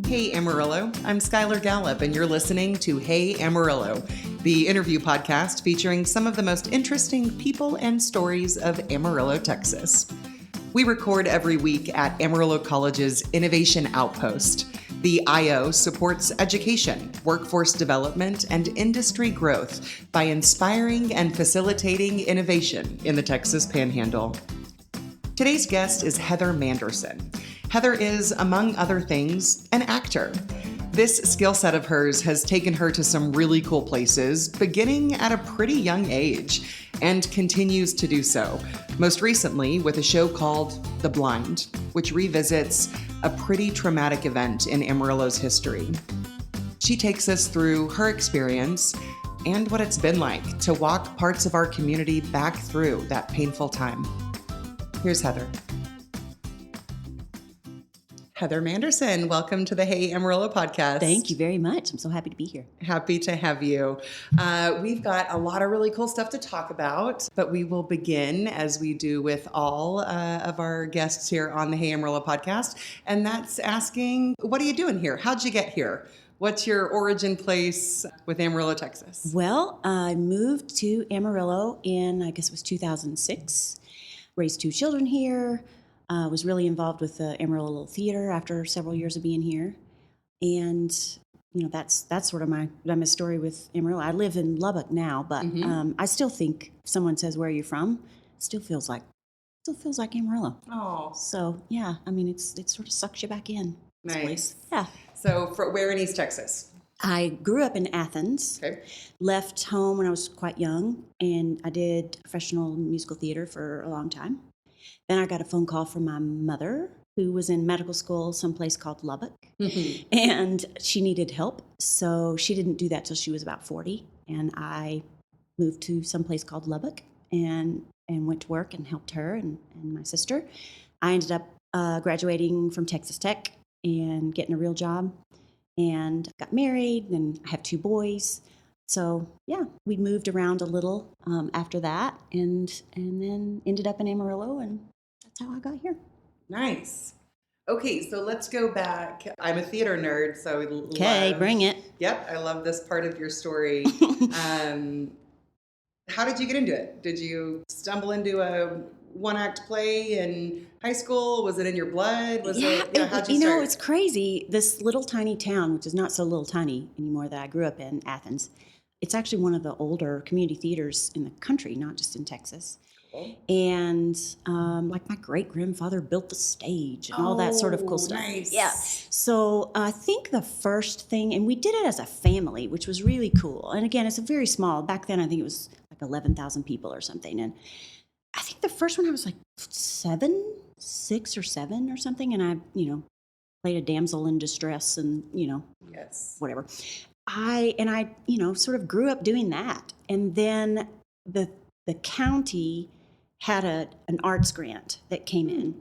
Hey Amarillo, I'm Skylar Gallup, and you're listening to Hey Amarillo, the interview podcast featuring some of the most interesting people and stories of Amarillo, Texas. We record every week at Amarillo College's Innovation Outpost. The IO supports education, workforce development, and industry growth by inspiring and facilitating innovation in the Texas Panhandle. Today's guest is Heather Manderson. Heather is, among other things, an actor. This skill set of hers has taken her to some really cool places, beginning at a pretty young age, and continues to do so, most recently with a show called The Blind, which revisits a pretty traumatic event in Amarillo's history. She takes us through her experience and what it's been like to walk parts of our community back through that painful time. Here's Heather. Heather Manderson, welcome to the Hey Amarillo podcast. Thank you very much. I'm so happy to be here. Happy to have you. We've got a lot of really cool stuff to talk about, but we will begin, as we do with all of our guests here on the Hey Amarillo podcast, and that's asking, what are you doing here? How'd you get here? What's your origin place with Amarillo, Texas? Well, I moved to Amarillo in, I guess it was 2006, raised 2 children here. Was really involved with the Amarillo Theater after several years of being here. And, you know, that's sort of my story with Amarillo. I live in Lubbock now, but I still think if someone says, where are you from? It still feels like Amarillo. Oh. So, yeah, I mean, it sort of sucks you back in. Nice. Place. Yeah. So where in East Texas? I grew up in Athens, left home when I was quite young, and I did professional musical theater for a long time. Then I got a phone call from my mother, who was in medical school someplace called Lubbock, and she needed help. So she didn't do that till she was about 40, and I moved to someplace called Lubbock and went to work and helped her and my sister. I ended up graduating from Texas Tech and getting a real job, and got married, and I have 2 boys. So, yeah, we moved around a little after that and then ended up in Amarillo, and that's how I got here. Nice. Okay, so let's go back. I'm a theater nerd, so Okay, bring it. Yep, I love this part of your story. How did you get into it? Did you stumble into a one-act play in high school? Was it in your blood? How'd you start? It's crazy. This little tiny town, which is not so little tiny anymore, that I grew up in, Athens, it's actually one of the older community theaters in the country, not just in Texas. Cool. And like my great-grandfather built the stage and all that sort of cool stuff. Nice. Yeah. So I think the first thing, and we did it as a family, which was really cool. And again, it's a very small, back then I think it was like 11,000 people or something. And I think the first one I was like 6 or 7 or something. And I, played a damsel in distress and, yes, whatever. I sort of grew up doing that. And then the county had an arts grant that came in,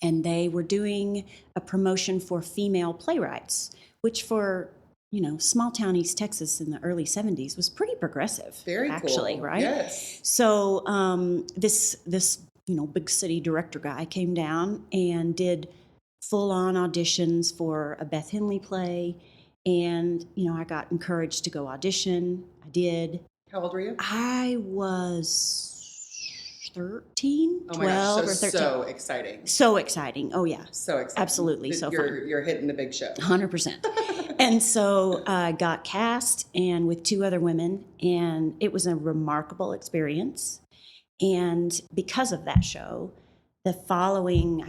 and they were doing a promotion for female playwrights, which for, small town East Texas in the early 70s was pretty progressive. Very actually, cool. Right? Yes. So this big city director guy came down and did full-on auditions for a Beth Henley play. And, I got encouraged to go audition. I did. How old were you? I was 13, oh 12 my gosh, or 13. So exciting. So exciting. Oh, yeah. So exciting. Absolutely. So fun. You're hitting the big show. 100%. And so I got cast and with 2 other women, and it was a remarkable experience. And because of that show, the following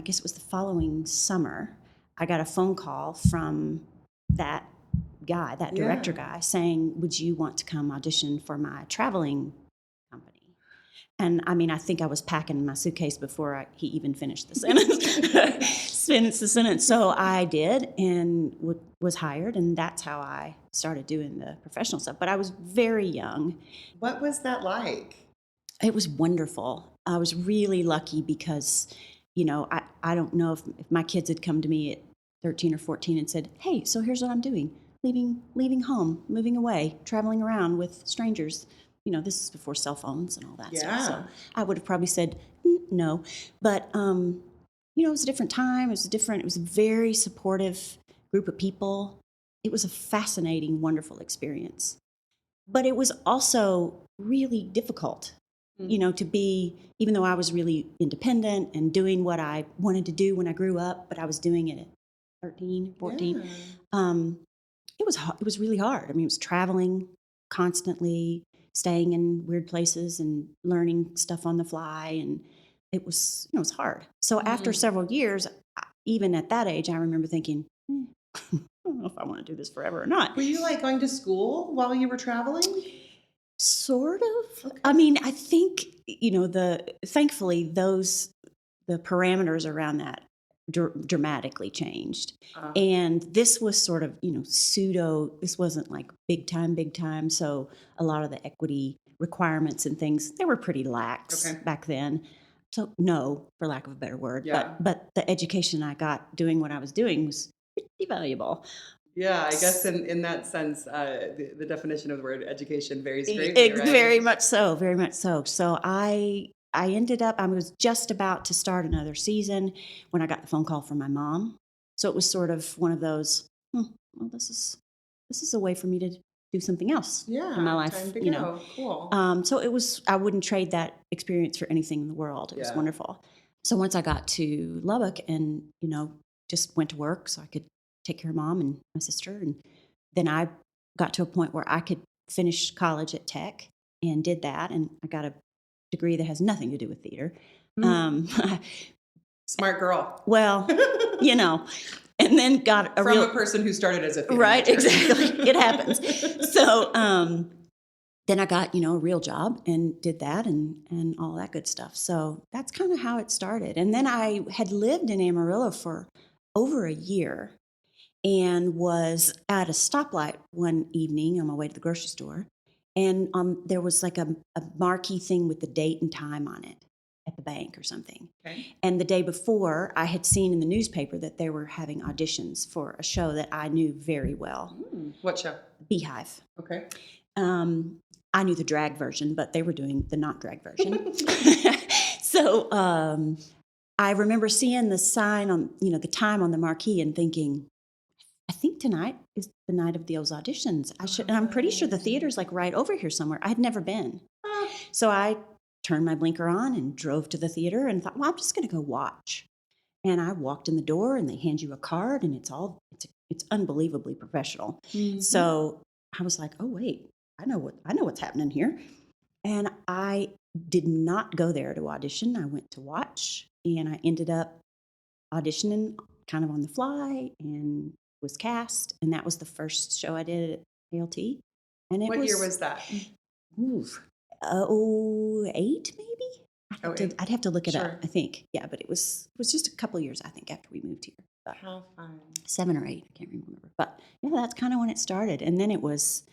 summer, I got a phone call from that director guy, saying, would you want to come audition for my traveling company? And I mean, I think I was packing my suitcase before he even finished the sentence. So I did and was hired, and that's how I started doing the professional stuff. But I was very young. What was that like? It was wonderful. I was really lucky because, I don't know if my kids had come to me at 13 or 14 and said, hey, so here's what I'm doing. Leaving home, moving away, traveling around with strangers. This is before cell phones and all that stuff. So I would have probably said no. But, it was a different time. It was a very supportive group of people. It was a fascinating, wonderful experience. But it was also really difficult, to be, even though I was really independent and doing what I wanted to do when I grew up, but I was doing it at 13, 14. Yeah. It was really hard. I mean, it was traveling constantly, staying in weird places and learning stuff on the fly. And it was, it was hard. So after several years, even at that age, I remember thinking, I don't know if I want to do this forever or not. Were you like going to school while you were traveling? Sort of. Okay. I mean, I think, thankfully the parameters around that dramatically changed. And this was sort of, this wasn't like big time. So a lot of the equity requirements and things, they were pretty lax back then. So no, for lack of a better word. Yeah. But the education I got doing what I was doing was pretty valuable. Yeah, I guess in that sense, the definition of the word education varies greatly, right? Very much so, very much so. So I ended up, I was just about to start another season when I got the phone call from my mom. So it was sort of one of those, well, this is a way for me to do something else in my life. Time to go. Cool. So it was, I wouldn't trade that experience for anything in the world. It was wonderful. So once I got to Lubbock and, just went to work so I could take care of Mom and my sister. And then I got to a point where I could finish college at Tech and did that. And I got a degree that has nothing to do with theater. Smart girl. Well, and then got a person who started as a theater right, major. Exactly. It happens. So then I got, a real job and did that and all that good stuff. So that's kind of how it started. And then I had lived in Amarillo for over a year and was at a stoplight one evening on my way to the grocery store. And there was like a marquee thing with the date and time on it at the bank or something. Okay. And the day before, I had seen in the newspaper that they were having auditions for a show that I knew very well. What show? Beehive. Okay. I knew the drag version, but they were doing the not drag version. So I remember seeing the sign on, the time on the marquee and thinking, I think tonight is the night of those auditions. And I'm pretty sure the theater's like right over here somewhere. I had never been. So I turned my blinker on and drove to the theater and thought, well, I'm just going to go watch. And I walked in the door and they hand you a card and it's unbelievably professional. Mm-hmm. So I was like, oh, wait, I know what's happening here. And I did not go there to audition. I went to watch and I ended up auditioning kind of on the fly and was cast. And that was the first show I did at ALT. And what year was that? 08 maybe? I'd have to look it up, I think. Yeah, but it was just a couple of years, I think, after we moved here. But how fun. 7 or 8, I can't remember. But yeah, that's kind of when it started. And then it was,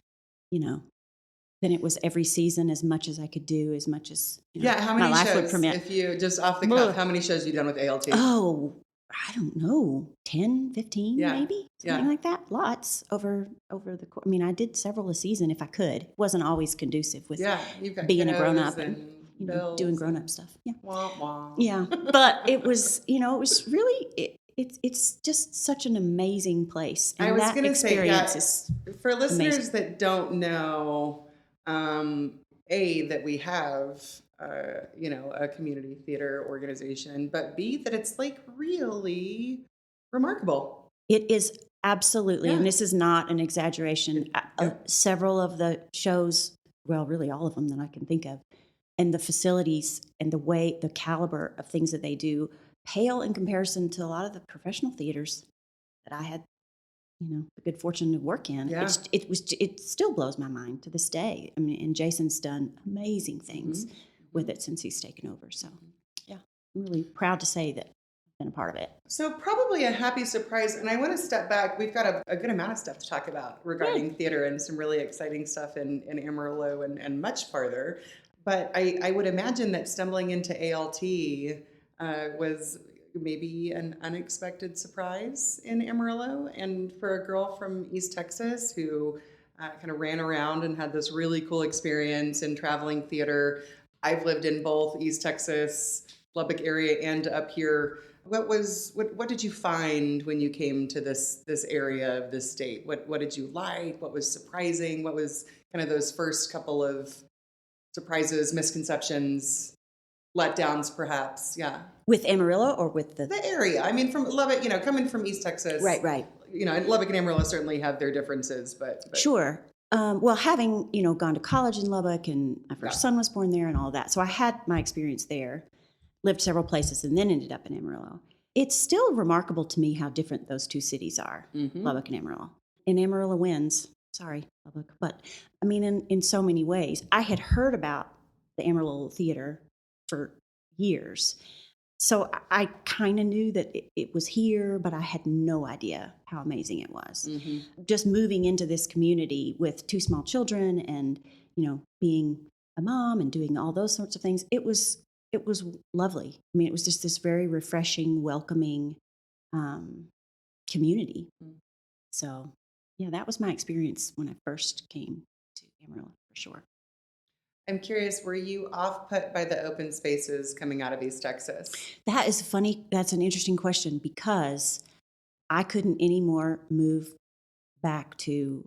every season as much as I could do, as much as how many my life shows, would permit. If you, just off the cuff, how many shows have you done with ALT? Oh, I don't know, 10, 15 maybe, something like that. Lots over the course. I mean, I did several a season if I could. It wasn't always conducive with you've got being a grown-up and doing grown-up stuff. Yeah. Wah, wah. Yeah, but it was, it was really, it's just such an amazing place. And I was going to say, is for listeners amazing. that don't know, that we have, a community theater organization, but B, that it's like really remarkable. It is absolutely, and this is not an exaggeration. Several of the shows, well, really all of them that I can think of, and the facilities and the caliber of things that they do pale in comparison to a lot of the professional theaters that I had, the good fortune to work in. Yeah. It still blows my mind to this day. I mean, and Jason's done amazing things with it since he's taken over. So, yeah, I'm really proud to say that I've been a part of it. So probably a happy surprise. And I want to step back. We've got a good amount of stuff to talk about regarding theater and some really exciting stuff in Amarillo and much farther. But I would imagine that stumbling into ALT was maybe an unexpected surprise in Amarillo. And for a girl from East Texas who kind of ran around and had this really cool experience in traveling theater, I've lived in both East Texas Lubbock area and up here. What did you find when you came to this area of this state? What did you like? What was surprising? What was kind of those first couple of surprises, misconceptions, letdowns, perhaps? Yeah. With Amarillo or with the area? I mean, from Lubbock, coming from East Texas, Right. And Lubbock and Amarillo certainly have their differences, but. Sure. Well, having gone to college in Lubbock, and my first son was born there, and all that, so I had my experience there. Lived several places, and then ended up in Amarillo. It's still remarkable to me how different those two cities are, Lubbock and Amarillo. And Amarillo wins. Sorry, Lubbock, but I mean, in so many ways. I had heard about the Amarillo Theater for years. So I kind of knew that it was here, but I had no idea how amazing it was. Just moving into this community with two small children and, being a mom and doing all those sorts of things, it was lovely. I mean, it was just this very refreshing, welcoming community. So, yeah, that was my experience when I first came to Amarillo, for sure. I'm curious, were you off-put by the open spaces coming out of East Texas? That's an interesting question, because I couldn't anymore move back to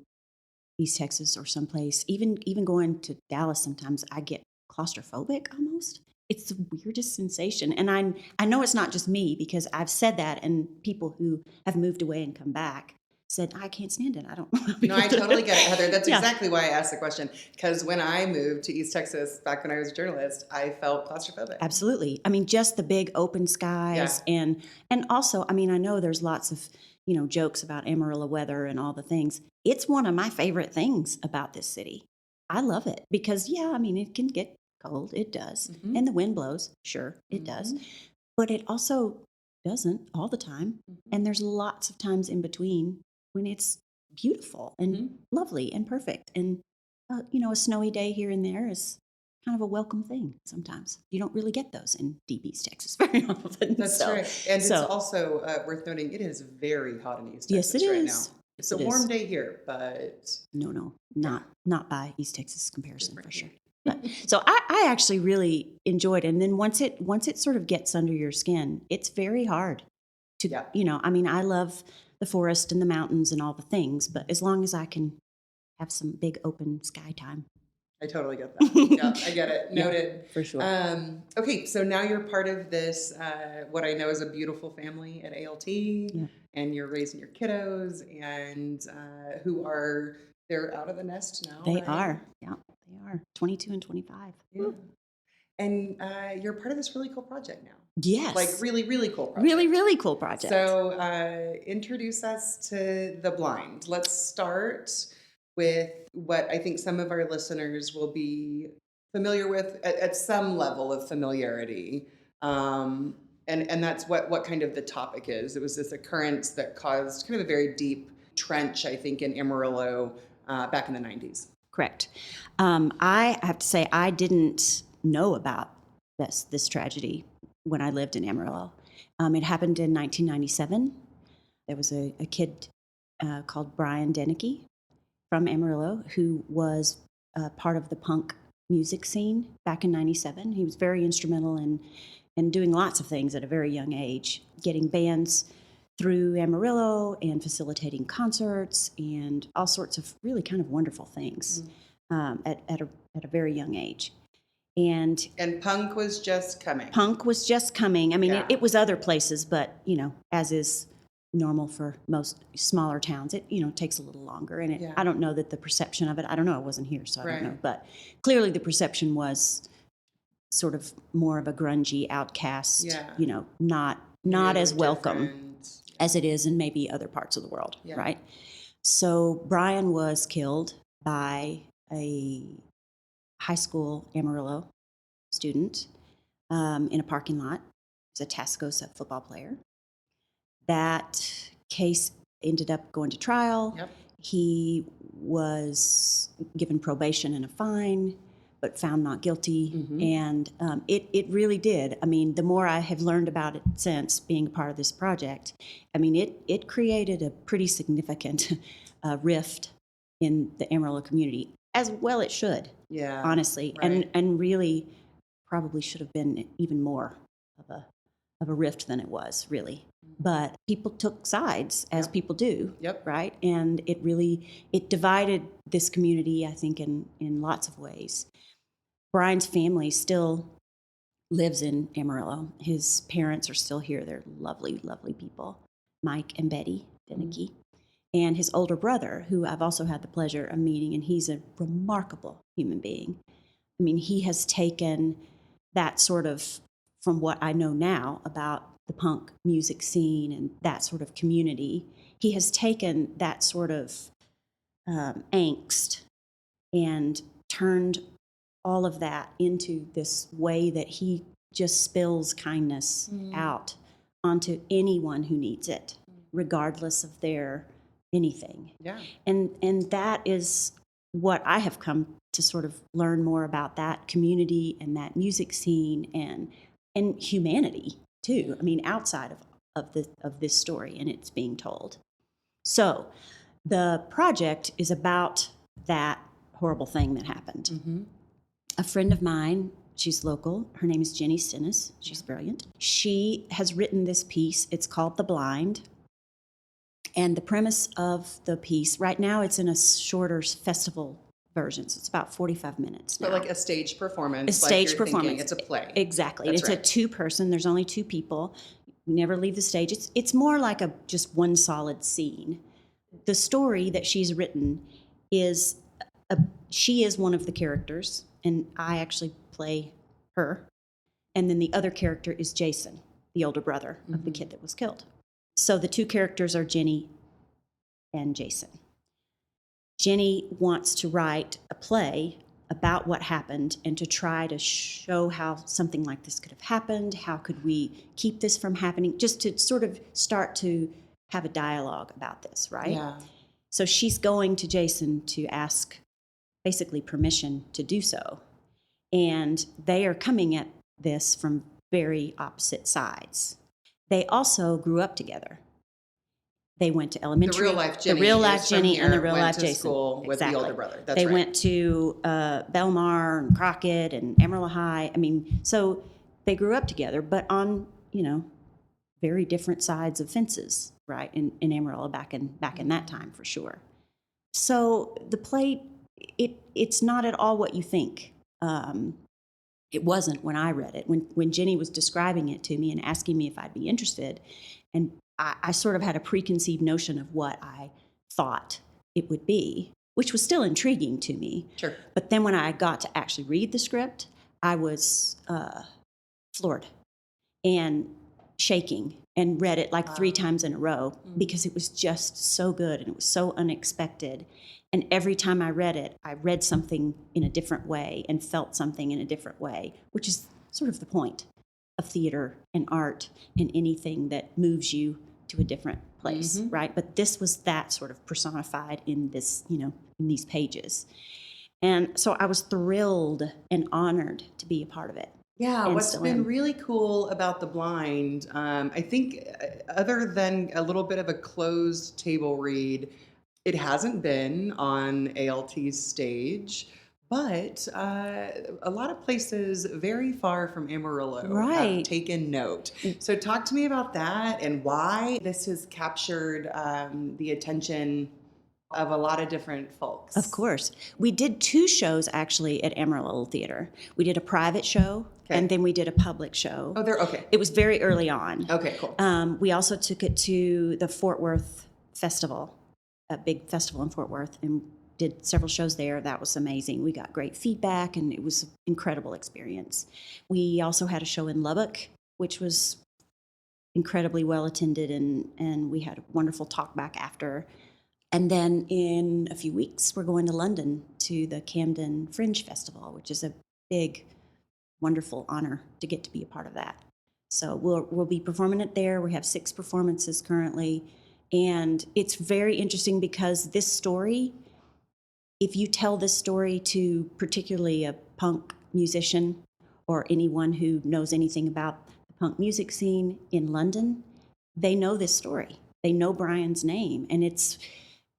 East Texas or someplace. Even going to Dallas, sometimes I get claustrophobic almost. It's the weirdest sensation. And I know it's not just me, because I've said that, and people who have moved away and come back said, I can't stand it. I don't know. No, I totally get it, Heather. That's exactly why I asked the question. Because when I moved to East Texas back when I was a journalist, I felt claustrophobic. Absolutely. I mean, just the big open skies. And also, I mean, I know there's lots of, jokes about Amarillo weather and all the things. It's one of my favorite things about this city. I love it because, I mean, it can get cold. It does. And the wind blows. Sure, it does. But it also doesn't all the time. And there's lots of times in between when it's beautiful and lovely and perfect. And, a snowy day here and there is kind of a welcome thing sometimes. You don't really get those in deep East Texas very often. That's right. And it's also worth noting, it is very hot in East Texas right now. It's a warm day here, but... No, not by East Texas comparison, for sure. But, so I actually really enjoyed it. And then once it sort of gets under your skin, it's very hard to, I mean, I love the forest and the mountains and all the things, but as long as I can have some big open sky time. I totally get that. I get it. Noted. For sure. Okay, so now you're part of this, what I know is a beautiful family at ALT, and you're raising your kiddos, and they're out of the nest now. They are. Yeah, they are. 22 and 25. Yeah. And you're part of this really cool project now. Yes. Like really, really cool project. Really, really cool project. So introduce us to The Blind. Let's start with what I think some of our listeners will be familiar with at some level of familiarity. And that's what kind of the topic is. It was this occurrence that caused kind of a very deep trench, I think, in Amarillo back in the 90s. Correct. I have to say, I didn't know about this tragedy when I lived in Amarillo. It happened in 1997. There was a kid called Brian Deneke from Amarillo who was part of the punk music scene back in 97. He was very instrumental in doing lots of things at a very young age, getting bands through Amarillo and facilitating concerts and all sorts of really kind of wonderful things at a very young age. And punk was just coming. Punk was just coming. I mean, it was other places, but, as is normal for most smaller towns, it, takes a little longer. And I don't know that the perception of it, I don't know, I wasn't here, so I don't know. But clearly the perception was sort of more of a grungy outcast, not as welcome as it is in maybe other parts of the world, right? So Brian was killed by a high school Amarillo student in a parking lot. He was a Tascosa football player. That case ended up going to trial. He was given probation and a fine, but found not guilty. And it really did. I mean, the more I have learned about it since being a part of this project, I mean, it created a pretty significant rift in the Amarillo community, as well it should, honestly. And really probably should have been even more of a rift than it was, really. But people took sides, as people do, right? And it divided this community, I think, in lots of ways. Brian's family still lives in Amarillo. His parents are still here. They're lovely, lovely people, Mike and Betty Deneke. And his older brother, who I've also had the pleasure of meeting, and he's a remarkable human being. I mean, he has taken that sort of, from what I know now about the punk music scene and that sort of community, he has taken that sort of angst and turned all of that into this way that he just spills kindness out onto anyone who needs it, regardless of their anything. Yeah. And that is what I have come to sort of learn more about, that community and that music scene and humanity too. I mean, outside of this story and it's being told. So the project is about that horrible thing that happened. Mm-hmm. A friend of mine, she's local, her name is Jenny Stennis. She's brilliant. She has written this piece. It's called The Blind. And the premise of the piece, right now it's in a shorter festival version, so it's about 45 minutes now. But like a stage performance. A stage performance. It's a play. Exactly. That's it's a two-person. There's only two people. You never leave the stage. It's more like just one solid scene. The story that she's written is, she is one of the characters, and I actually play her. And then the other character is Jason, the older brother of the kid that was killed. So the two characters are Jenny and Jason. Jenny wants to write a play about what happened and to try to show how something like this could have happened. How could we keep this from happening? Just to sort of start to have a dialogue about this, right? Yeah. So she's going to Jason to ask basically permission to do so. And they are coming at this from very opposite sides. They also grew up together. They went to elementary. The real life Jenny. The real life Jenny and the real life Jason. School with the older brother. That's they right. went to Belmar and Crockett and Amarillo High. I mean, so they grew up together, but on, very different sides of fences, right? In Amarillo back in that time, for sure. So the play, it's not at all what you think. It wasn't when I read it. When Jenny was describing it to me and asking me if I'd be interested, and I sort of had a preconceived notion of what I thought it would be, which was still intriguing to me. Sure. But then when I got to actually read the script, I was floored and shaking, and read it like 3 times in a row because it was just so good and it was so unexpected. And every time I read something in a different way and felt something in a different way, which is sort of the point of theater and art and anything that moves you to a different place, right? But this was that sort of personified in this, in these pages. And so I was thrilled and honored to be a part of it. Yeah, what's been really cool about The Blind, I think other than a little bit of a closed table read, it hasn't been on ALT's stage, but a lot of places very far from Amarillo have taken note. So talk to me about that and why this has captured the attention of a lot of different folks. Of course. We did 2 shows actually at Amarillo Theater. We did a private show and then we did a public show. Oh, okay. It was very early on. Okay, cool. We also took it to the Fort Worth Festival, a big festival in Fort Worth, and did several shows there. That was amazing. We got great feedback and it was an incredible experience. We also had a show in Lubbock, which was incredibly well attended, and we had a wonderful talk back after. And then in a few weeks, we're going to London to the Camden Fringe Festival, which is a big, wonderful honor to get to be a part of that. So we'll be performing it there. We have 6 performances currently. And it's very interesting because this story, if you tell this story to particularly a punk musician or anyone who knows anything about the punk music scene in London, they know this story. They know Brian's name. And it's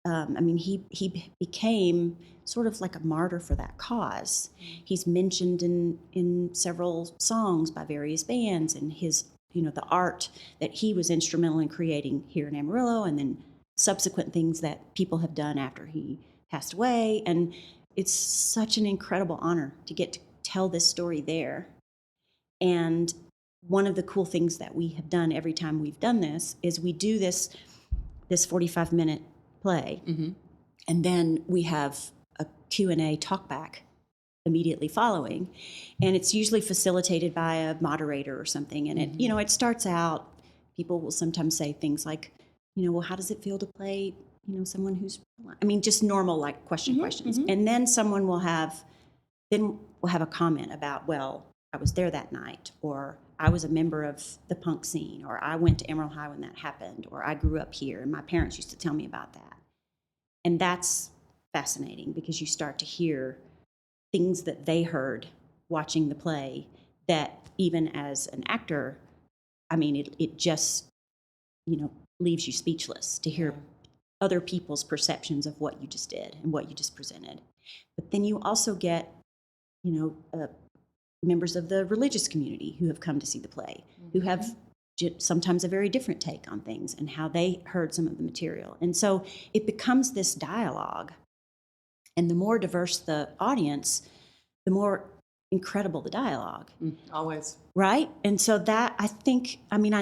he became sort of like a martyr for that cause. He's mentioned in several songs by various bands, and his, the art that he was instrumental in creating here in Amarillo, and then subsequent things that people have done after he passed away. And it's such an incredible honor to get to tell this story there. And one of the cool things that we have done every time we've done this is we do this 45-minute play, and then we have a Q&A talkback immediately following, and it's usually facilitated by a moderator or something. And it starts out, people will sometimes say things like, well, how does it feel to play someone who's, just normal, like questions, and then someone will have a comment about, well, I was there that night, or I was a member of the punk scene, or I went to Amarillo High when that happened, or I grew up here and my parents used to tell me about that. And that's fascinating, because you start to hear things that they heard watching the play that even as an actor, it just, leaves you speechless to hear other people's perceptions of what you just did and what you just presented. But then you also get, members of the religious community who have come to see the play, who have sometimes a very different take on things and how they heard some of the material. And so it becomes this dialogue. And the more diverse the audience, the more incredible the dialogue. Always. Right? And so that, I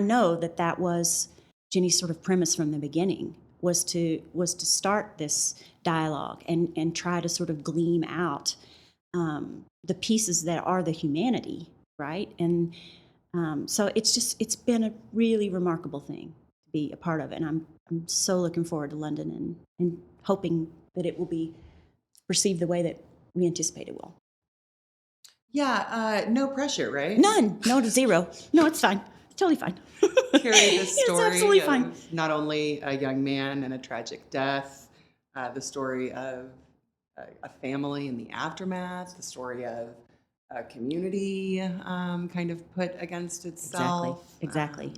know that was Jenny's sort of premise from the beginning, was to start this dialogue and try to sort of glean out the pieces that are the humanity, right? And so it's been a really remarkable thing to be a part of, and I'm so looking forward to London and hoping that it will be perceived the way that we anticipate it will. Yeah, no pressure, right? None, no to zero. No, it's fine. It's totally fine. Carry the story it's absolutely fine. Of not only a young man and a tragic death, the story of a family in the aftermath, the story of a community kind of put against itself. Exactly.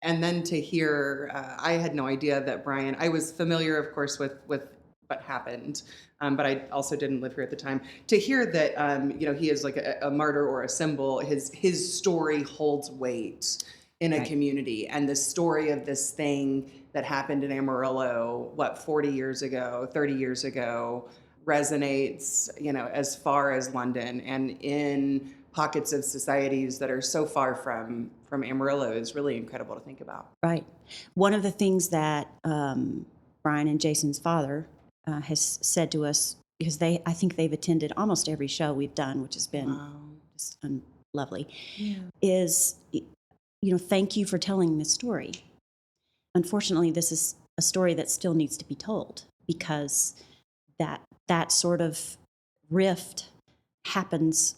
And then to hear, I had no idea that Brian, I was familiar, of course, with what happened, but I also didn't live here at the time. To hear that, he is like a martyr or a symbol, his story holds weight in a community. And the story of this thing that happened in Amarillo, 40 years ago, 30 years ago, resonates, as far as London and in pockets of societies that are so far from Amarillo is really incredible to think about. Right. One of the things that Brian and Jason's father has said to us, because I think they've attended almost every show we've done, which has been just lovely, is, thank you for telling this story. Unfortunately, this is a story that still needs to be told, because that sort of rift happens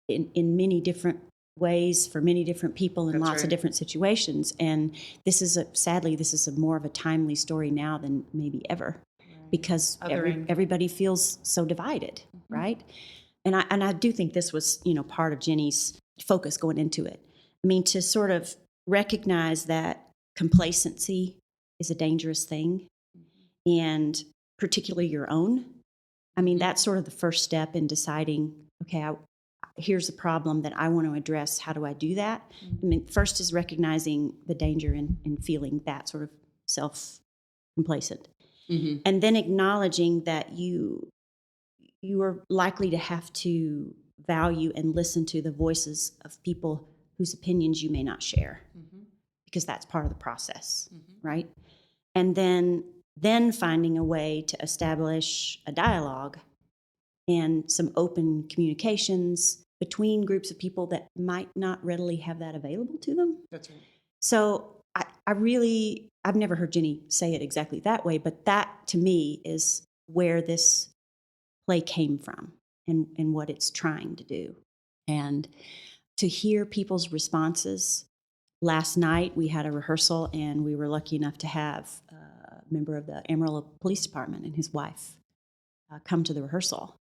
in many different ways for many different people in lots of different situations. And sadly, this is more of a timely story now than maybe ever, because everybody feels so divided, right? And I do think this was, part of Jenny's focus going into it. To sort of recognize that complacency is a dangerous thing, and particularly your own. That's sort of the first step in deciding, okay, here's a problem that I want to address. How do I do that? First is recognizing the danger in feeling that sort of self-complacent. And then acknowledging that you are likely to have to value and listen to the voices of people whose opinions you may not share, because that's part of the process, right? And then finding a way to establish a dialogue and some open communications between groups of people that might not readily have that available to them. That's right. So I've never heard Jenny say it exactly that way, but that to me is where this play came from and what it's trying to do. And to hear people's responses. Last night we had a rehearsal, and we were lucky enough to have a member of the Amarillo Police Department and his wife come to the rehearsal.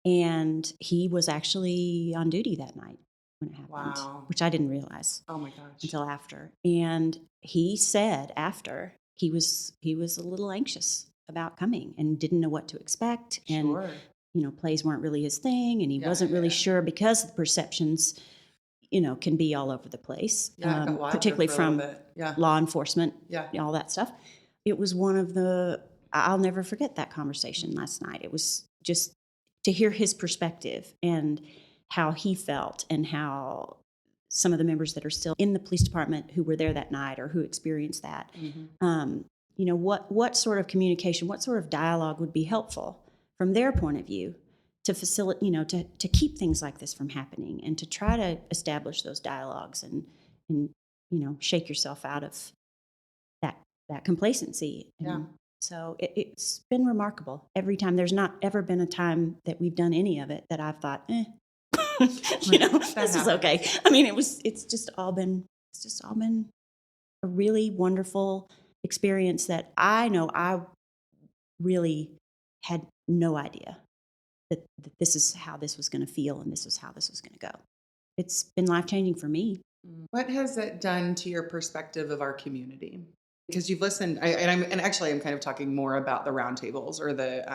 And he was actually on duty that night when it happened, which I didn't realize. Oh my gosh! Until after. And he said after he was a little anxious about coming and didn't know what to expect. And, Sure. Plays weren't really his thing. And he wasn't really sure because the perceptions, can be all over the place, Yeah, it got wilder particularly for a little from bit. Yeah. law enforcement, Yeah. all that stuff. It was I'll never forget that conversation last night. It was just to hear his perspective and how he felt and how some of the members that are still in the police department who were there that night or who experienced that, what sort of communication, what sort of dialogue would be helpful from their point of view to facilitate, to keep things like this from happening and to try to establish those dialogues and shake yourself out of that complacency. Yeah. So it's been remarkable every time. There's not ever been a time that we've done any of it that I've thought, this is okay. I mean, it's just all been a really wonderful experience that I know I really had no idea that this is how this was going to feel and this was how this was going to go. It's been life-changing for me. What has it done to your perspective of our community? Because you've listened, I'm kind of talking more about the roundtables or the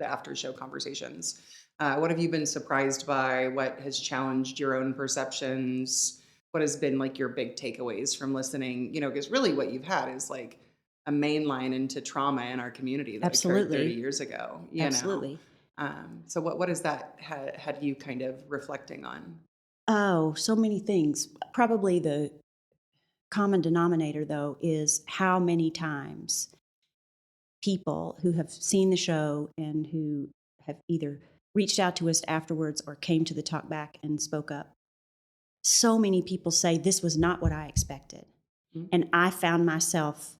after show conversations. What have you been surprised by? What has challenged your own perceptions? What has been like your big takeaways from listening? Because really what you've had is like a main line into trauma in our community that occurred 30 years ago. Absolutely. So what has that had you kind of reflecting on? Oh, so many things. Probably the common denominator, though, is how many times people who have seen the show and who have either reached out to us afterwards or came to the talk back and spoke up. So many people say, this was not what I expected. Mm-hmm. And I found myself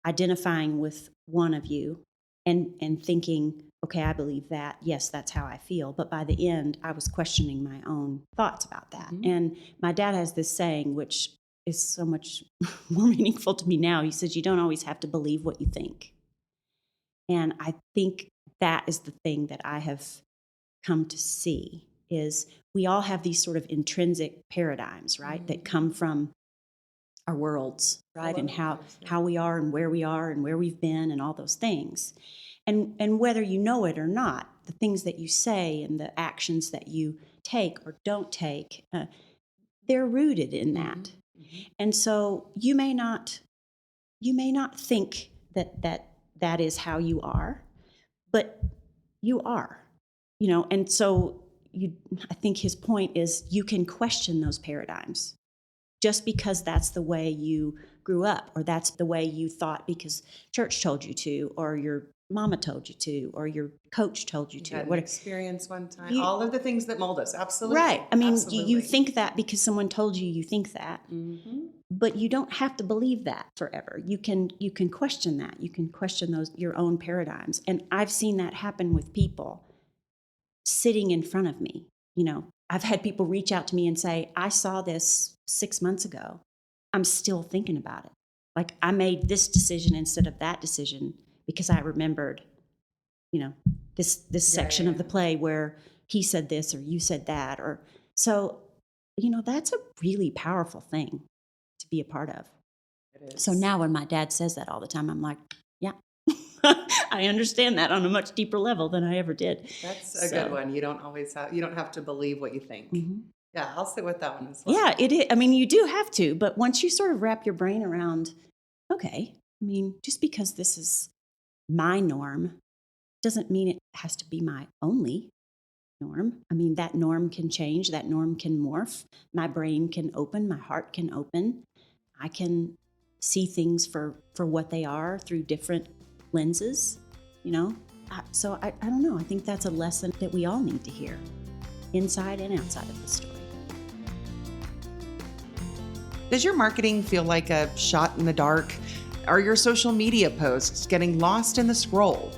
identifying with one of you and thinking, okay, I believe that. Yes, that's how I feel. But by the end, I was questioning my own thoughts about that. Mm-hmm. And my dad has this saying, which is so much more meaningful to me now. He says, you don't always have to believe what you think. And I think that is the thing that I have come to see is we all have these sort of intrinsic paradigms, right, mm-hmm. that come from our worlds, right, and how we are and where we've been and all those things. And whether you know it or not, the things that you say and the actions that you take or don't take, they're rooted in that. Mm-hmm. And so you may not think that is how you are, but you are, and so I think his point is you can question those paradigms just because that's the way you grew up or that's the way you thought because church told you to or your mama told you to or your coach told you to. Had an experience one time. All of the things that mold us. Absolutely. Right. I mean, you think that because someone told you think that. Mm-hmm. But you don't have to believe that forever. You can question that. You can question your own paradigms. And I've seen that happen with people sitting in front of me. I've had people reach out to me and say, I saw this 6 months ago. I'm still thinking about it. Like I made this decision instead of that decision because I remembered, this section of the play where he said this or you said that. Or so, that's a really powerful thing to be a part of. It is. So now when my dad says that all the time, I'm like, yeah, I understand that on a much deeper level than I ever did. That's a good one. You don't have to believe what you think. Mm-hmm. Yeah, I'll sit with that one as well. Yeah, it is. I mean, you do have to, but once you sort of wrap your brain around, okay, I mean, just because this is my norm doesn't mean it has to be my only norm. I mean, that norm can change, that norm can morph. My brain can open, my heart can open. I can see things for what they are through different lenses, So I don't know. I think that's a lesson that we all need to hear, inside and outside of the story. Does your marketing feel like a shot in the dark? Are your social media posts getting lost in the scroll?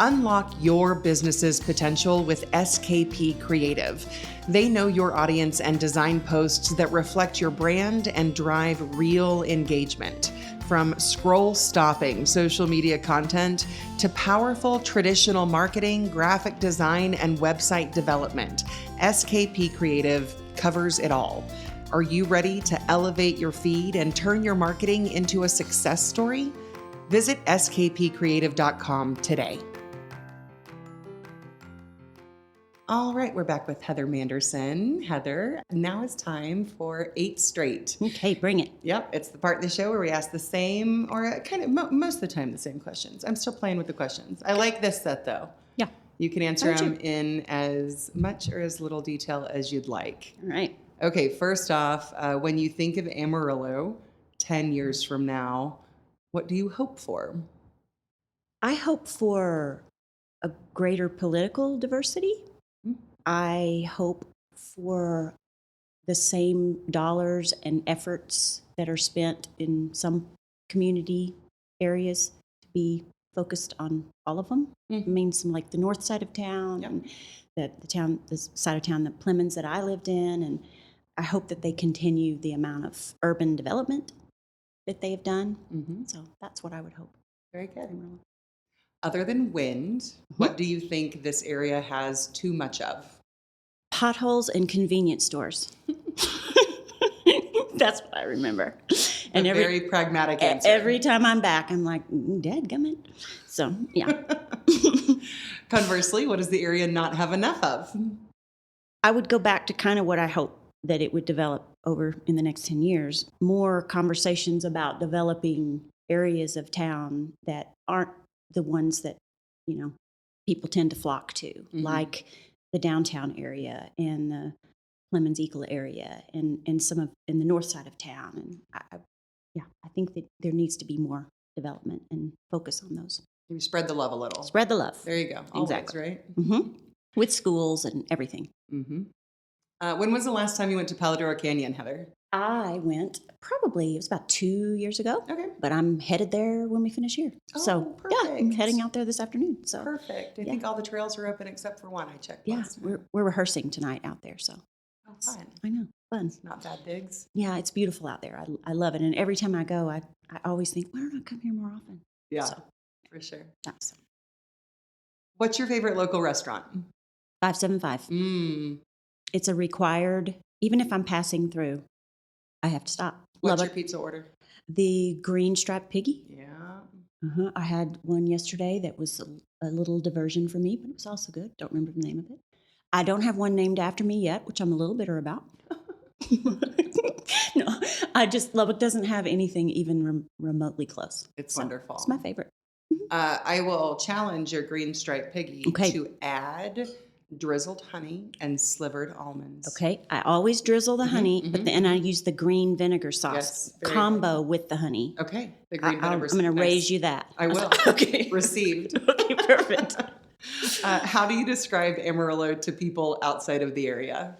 Unlock your business's potential with SKP Creative. They know your audience and design posts that reflect your brand and drive real engagement. From scroll-stopping social media content to powerful traditional marketing, graphic design, and website development, SKP Creative covers it all. Are you ready to elevate your feed and turn your marketing into a success story? Visit skpcreative.com today. All right, we're back with Heather Manderson. Heather, now it's time for 8 Straight. Okay, bring it. Yep, it's the part of the show where we ask the same, or kind of most of the time, the same questions. I'm still playing with the questions. I like this set, though. Yeah. You can answer them in as much or as little detail as you'd like. All right. Okay, first off, when you think of Amarillo 10 years from now, what do you hope for? I hope for a greater political diversity. I hope for the same dollars and efforts that are spent in some community areas to be focused on all of them. I mean, some like the north side of town, and the side of town, the Plemons that I lived in, and I hope that they continue the amount of urban development that they have done. So that's what I would hope. Very good. Other than wind, what do you think this area has too much of? Potholes and convenience stores. That's what I remember. And a very pragmatic answer. Every time I'm back, I'm like, dadgummit. So, yeah. Conversely, what does the area not have enough of? I would go back to kind of what I hope that it would develop over in the next 10 years. More conversations about developing areas of town that aren't the ones that, people tend to flock to, like the downtown area and the Clemens Eagle area and some of in the north side of town. And I think that there needs to be more development and focus on those. You spread the love a little. Spread the love. There you go. Always, exactly. Right? With schools and everything. When was the last time you went to Paladora Canyon, Heather? I went it was about 2 years ago. Okay. But I'm headed there when we finish here. Oh, so, perfect. yeah, I'm heading out there this afternoon. So perfect. I think all the trails are open except for one I checked. Yeah, we're rehearsing tonight out there. So. Oh, fun. I know. Fun. It's not bad digs. Yeah, it's beautiful out there. I love it. And every time I go, I always think, why don't I come here more often? Yeah, so, for sure. That's. What's your favorite local restaurant? 575. It's a required, even if I'm passing through, I have to stop. What's your pizza order? The green striped piggy. Yeah. I had one yesterday that was a little diversion for me, but it was also good. Don't remember the name of it. I don't have one named after me yet, which I'm a little bitter about. No, Lubbock doesn't have anything even remotely close. It's wonderful. It's my favorite. I will challenge your green striped piggy to add drizzled honey and slivered almonds. Okay, I always drizzle the honey, but then I use the green vinegar sauce combo with the honey. Okay, the green vinegar sauce. I'm going to raise you that. I will. Okay. Received. Okay, perfect. How do you describe Amarillo to people outside of the area?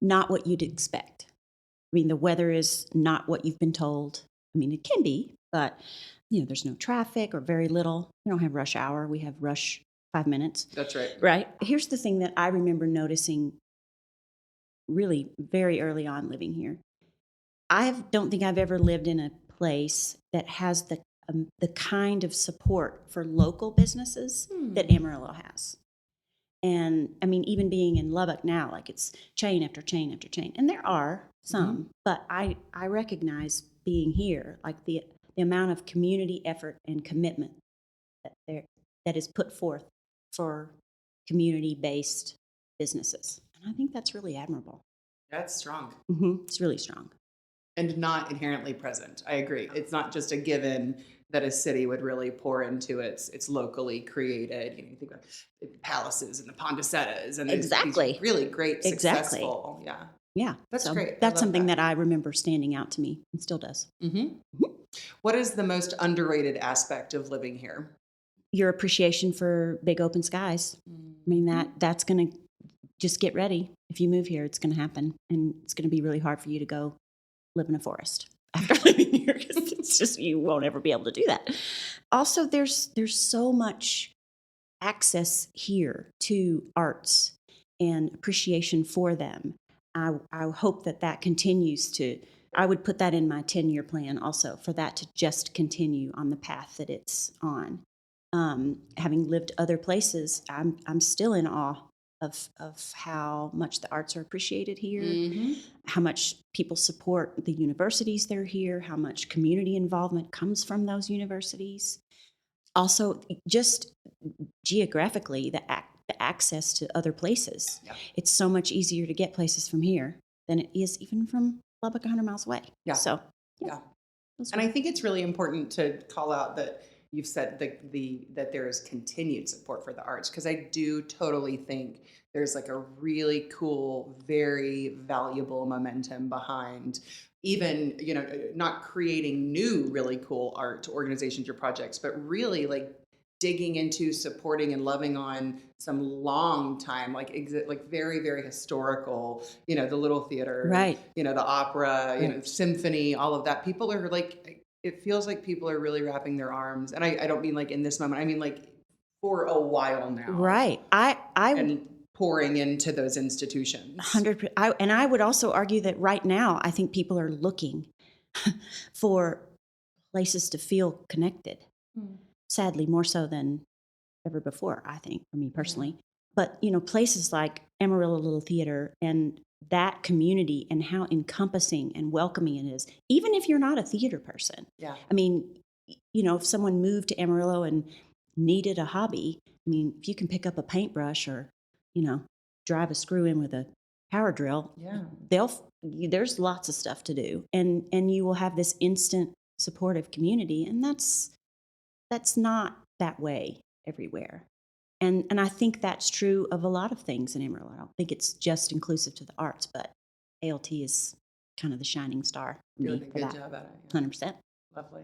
Not what you'd expect. I mean, the weather is not what you've been told. I mean, it can be, but, there's no traffic or very little. We don't have rush hour. We have rush 5 minutes. That's right. Right. Here's the thing that I remember noticing really very early on living here. I don't think I've ever lived in a place that has the kind of support for local businesses that Amarillo has. And I mean, even being in Lubbock now, like it's chain after chain after chain. And there are some, but I recognize being here, like the amount of community effort and commitment that is put forth for community-based businesses. And I think that's really admirable. That's strong. It's really strong. And not inherently present. I agree. It's not just a given that a city would really pour into its locally created. You think about the Palaces and the Pondesettas and these really great, successful. Yeah. That's great. That's something that I remember standing out to me and still does. What is the most underrated aspect of living here? Your appreciation for big open skies. I mean, that's going to just get ready. If you move here, it's going to happen. And it's going to be really hard for you to go live in a forest after living here, because it's just, you won't ever be able to do that. Also, there's so much access here to arts and appreciation for them. I hope that continues to, I would put that in my 10-year plan also, for that to just continue on the path that it's on. Having lived other places, I'm still in awe of how much the arts are appreciated here, Mm-hmm. how much people support the universities that are here, how much community involvement comes from those universities. Also, just geographically, the access to other places. Yeah. It's so much easier to get places from here than it is even from Lubbock 100 miles away. Yeah. So, Yeah. And I think it's really important to call out that you've said that there is continued support for the arts, because I do totally think there's like a really cool, very valuable momentum behind even, not creating new really cool art organizations or projects, but really like digging into supporting and loving on some long time, like very, very historical, the Little Theater, right, the opera, right. symphony, all of that. People are like, it feels like people are really wrapping their arms. And I don't mean like in this moment, I mean like for a while now. Right. And pouring into those institutions. 100%. And I would also argue that right now, I think people are looking for places to feel connected. Sadly, more so than ever before, I think, for me personally. But, places like Amarillo Little Theater and that community and how encompassing and welcoming it is, even if you're not a theater person. Yeah. I mean, if someone moved to Amarillo and needed a hobby, I mean, if you can pick up a paintbrush or, drive a screw in with a power drill, there's lots of stuff to do. And you will have this instant supportive community. And that's not that way everywhere. And I think that's true of a lot of things in Amarillo. I don't think it's just inclusive to the arts, but ALT is kind of the shining star for me for good that. job at it. 100%. Lovely.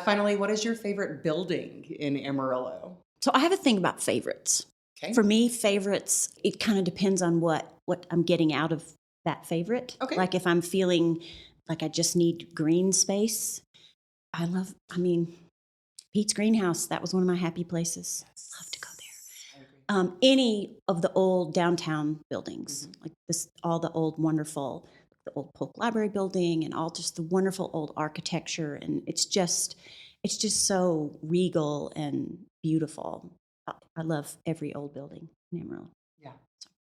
Finally, what is your favorite building in Amarillo? So I have a thing about favorites. Okay. For me, favorites, it kind of depends on what I'm getting out of that favorite. Okay. Like if I'm feeling like I just need green space, Pete's Greenhouse, that was one of my happy places. Yes. Love to go there. Any of the old downtown buildings, like this, all the old wonderful, the old Polk Library building and all just the wonderful old architecture. And it's just so regal and beautiful. I love every old building in Amarillo. Yeah,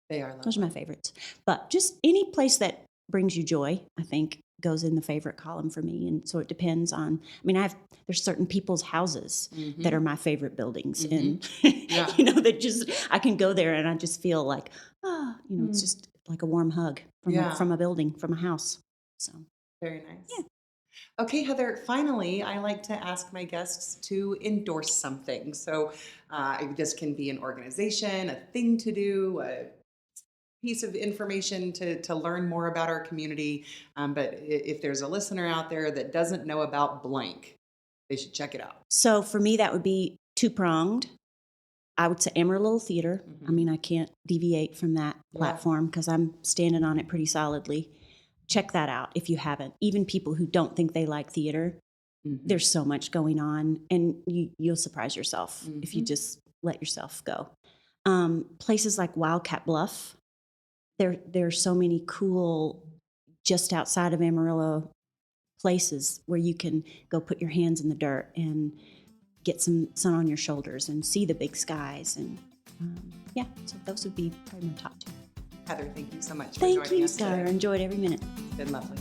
they are lovely. Those are my favorites. But just any place that brings you joy, I think, goes in the favorite column for me. And so it depends on, there's certain people's houses that are my favorite buildings. And, that just, I can go there and I just feel like, it's just like a warm hug from a building, from a house. So very nice. Yeah. Okay, Heather, finally, I like to ask my guests to endorse something. So this can be an organization, a thing to do, a piece of information to learn more about our community. But if there's a listener out there that doesn't know about blank, they should check it out. So for me, that would be two-pronged. I would say Amarillo Theater. I can't deviate from that platform because I'm standing on it pretty solidly. Check that out if you haven't. Even people who don't think they like theater, there's so much going on, and you'll surprise yourself if you just let yourself go. Places like Wildcat Bluff, there are so many cool, just outside of Amarillo, places where you can go put your hands in the dirt and get some sun on your shoulders and see the big skies. And so those would be probably my top two. Heather, thank you so much for joining us. Thank you, Skylar. Enjoyed every minute. It's been lovely.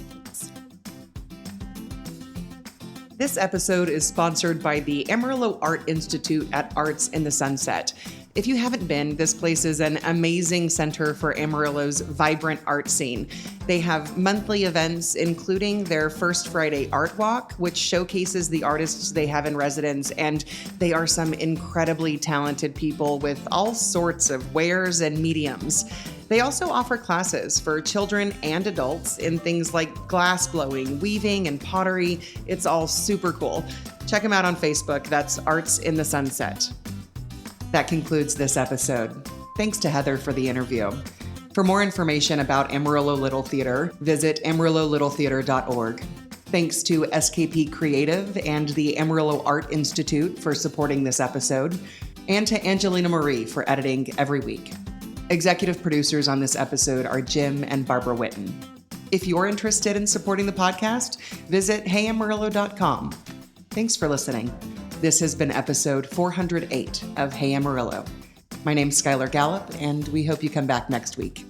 This episode is sponsored by the Amarillo Art Institute at Arts in the Sunset. If you haven't been, this place is an amazing center for Amarillo's vibrant art scene. They have monthly events, including their First Friday Art Walk, which showcases the artists they have in residence, and they are some incredibly talented people with all sorts of wares and mediums. They also offer classes for children and adults in things like glass blowing, weaving, and pottery. It's all super cool. Check them out on Facebook. That's Arts in the Sunset. That concludes this episode. Thanks to Heather for the interview. For more information about Amarillo Little Theater, visit amarillolittletheater.org. Thanks to SKP Creative and the Amarillo Art Institute for supporting this episode, and to Angelina Marie for editing every week. Executive producers on this episode are Jim and Barbara Witten. If you're interested in supporting the podcast, visit heyamarillo.com. Thanks for listening. This has been episode 408 of Hey Amarillo. My name's Skylar Gallup, and we hope you come back next week.